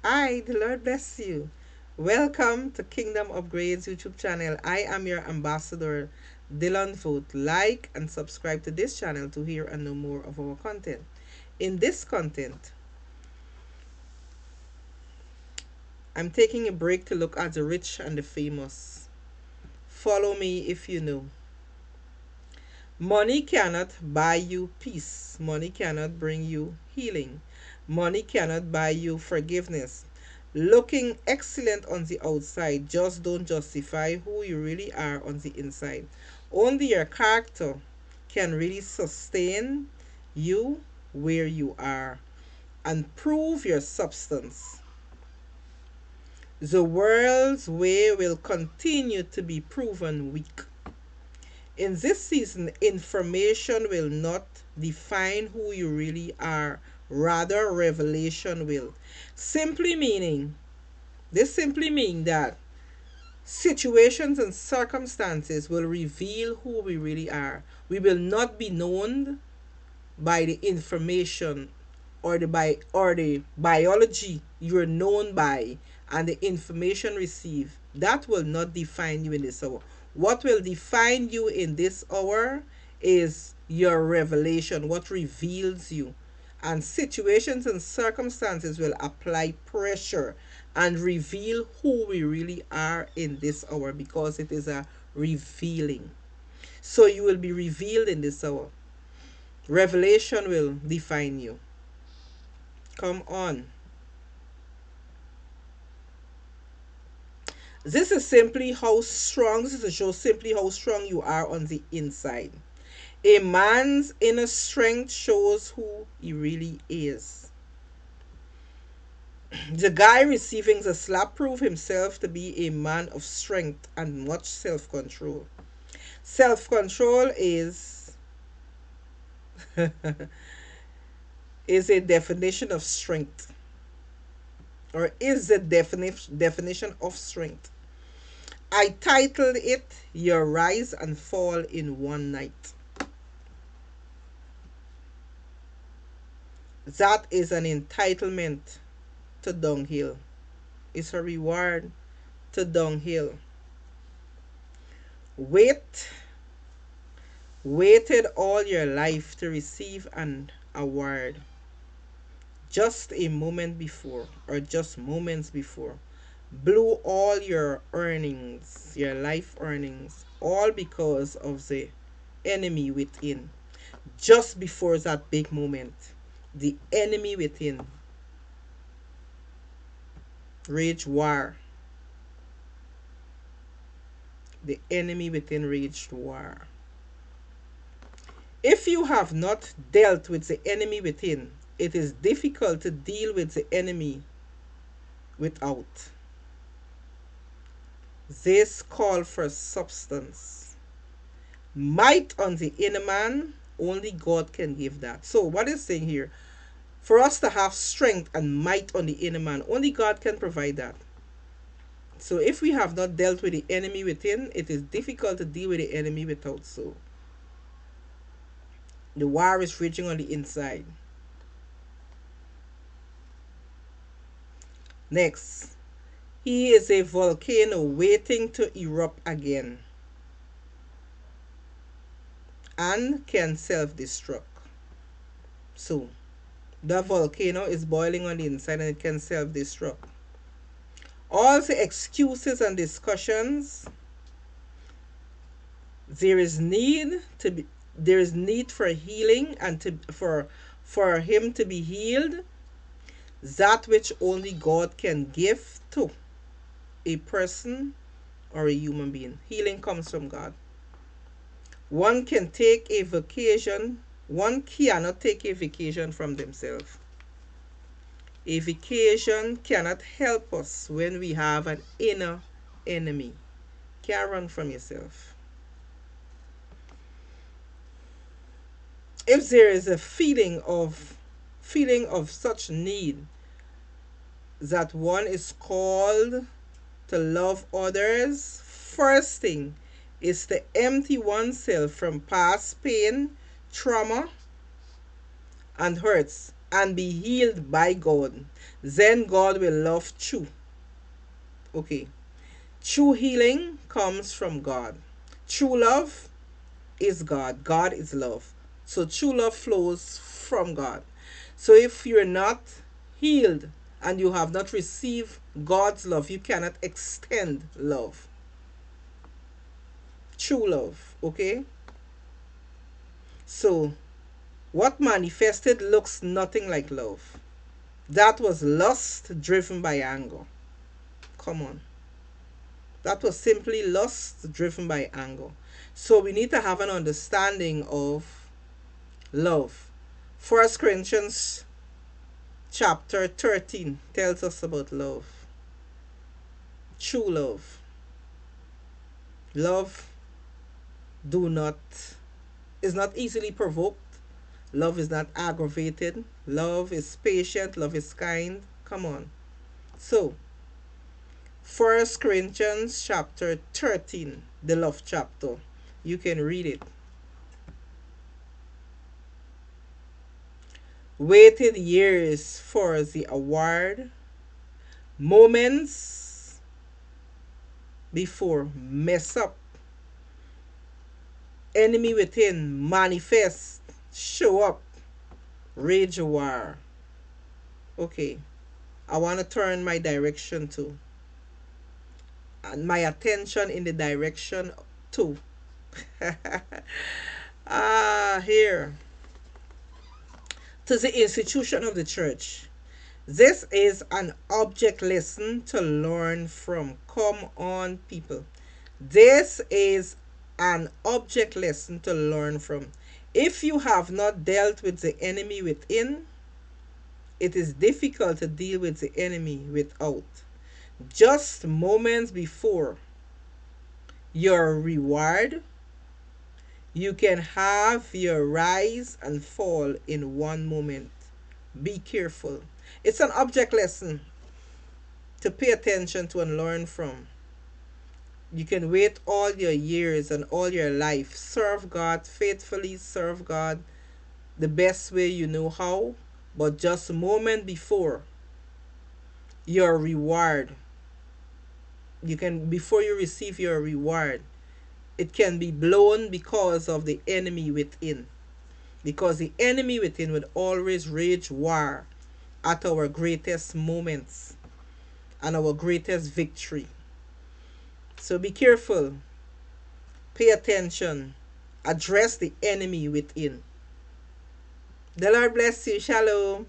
The Lord bless you. Welcome to Kingdom Upgrades YouTube channel. I am your ambassador, Dylan Vote. Like and subscribe to this channel to hear and know more of our content. In this content, I'm taking a break to look at the rich and the famous. Follow me if you know. Money cannot buy you peace. Money cannot bring you healing. Money cannot buy you forgiveness. Looking excellent on the outside just don't justify who you really are on the inside. Only your character can really sustain you where you are and prove your substance. The world's way will continue to be proven weak. In this season, information will not define who you really are, rather, revelation will. Simply meaning, this simply means that situations and circumstances will reveal who we really are. We will not be known by the information or the biology you're known by and the information received. That will not define you in this hour. What will define you in this hour is your revelation, what reveals you. And situations and circumstances will apply pressure and reveal who we really are in this hour because it is a revealing. So you will be revealed in this hour. Revelation will define you. Come on. This is to show simply how strong you are on the inside. A man's inner strength shows who he really is. The guy receiving the slap proved himself to be a man of strength and much self control. Self control is a definition of strength, or is the definition of strength. I titled it Your Rise and Fall in One Night. That is an entitlement to dunghill. It's a reward to dunghill. Waited all your life to receive an award. Just a moment before, or just moments before, blew all your earnings, your life earnings, all because of the enemy within. Just before that big moment, the enemy within rage war. The enemy within raged war. If you have not dealt with the enemy within, it is difficult to deal with the enemy without. This call for substance. Might on the inner man, only God can give that. So, what is saying here? For us to have strength and might on the inner man, only God can provide that. So, if we have not dealt with the enemy within, it is difficult to deal with the enemy without. So, the war is raging on the inside. Next, he is a volcano waiting to erupt again and can self destruct. So, the volcano is boiling on the inside and it can self destruct. All the excuses and discussions, there is need to be there is need for healing and for him to be healed, that which only God can give to a person or a human being. Healing comes from God. One can take a vacation, one cannot take a vacation from themselves. A vacation cannot help us when we have an inner enemy. Can't run from yourself. If there is a feeling of such need that one is called to love others, first thing is to empty oneself from past pain, trauma, and hurts and be healed by God. Then God will love you. Okay. True healing comes from God. True love is God. God is love. So true love flows from God. So if you're not healed and you have not received God's love, you cannot extend love. True love. Okay? So what manifested looks nothing like love. That was lust driven by anger. Come on. That was simply lust driven by anger. So we need to have an understanding of love. First Corinthians chapter 13 tells us about love. True love. Love do not is not easily provoked. Love is not aggravated. Love is patient. Love is kind. Come on. So, First Corinthians chapter 13, the love chapter. You can read it. Waited years for the award. Moments before mess up. Enemy within manifest. Show up. Rage war. Okay. I want to turn my direction to and my attention in the direction to here to the institution of the church. This is an object lesson to learn from. Come on, people. This is an object lesson to learn from. If you have not dealt with the enemy within, it is difficult to deal with the enemy without. Just moments before your reward, you can have your rise and fall in one moment. Be careful. It's an object lesson to pay attention to and learn from. You can wait all your years and all your life. Serve God faithfully, serve God the best way you know how, but just a moment before your reward, before you receive your reward, it can be blown because of the enemy within. Because the enemy within would always rage war at our greatest moments and our greatest victory. So be careful, pay attention, address the enemy within. The Lord bless you. Shalom.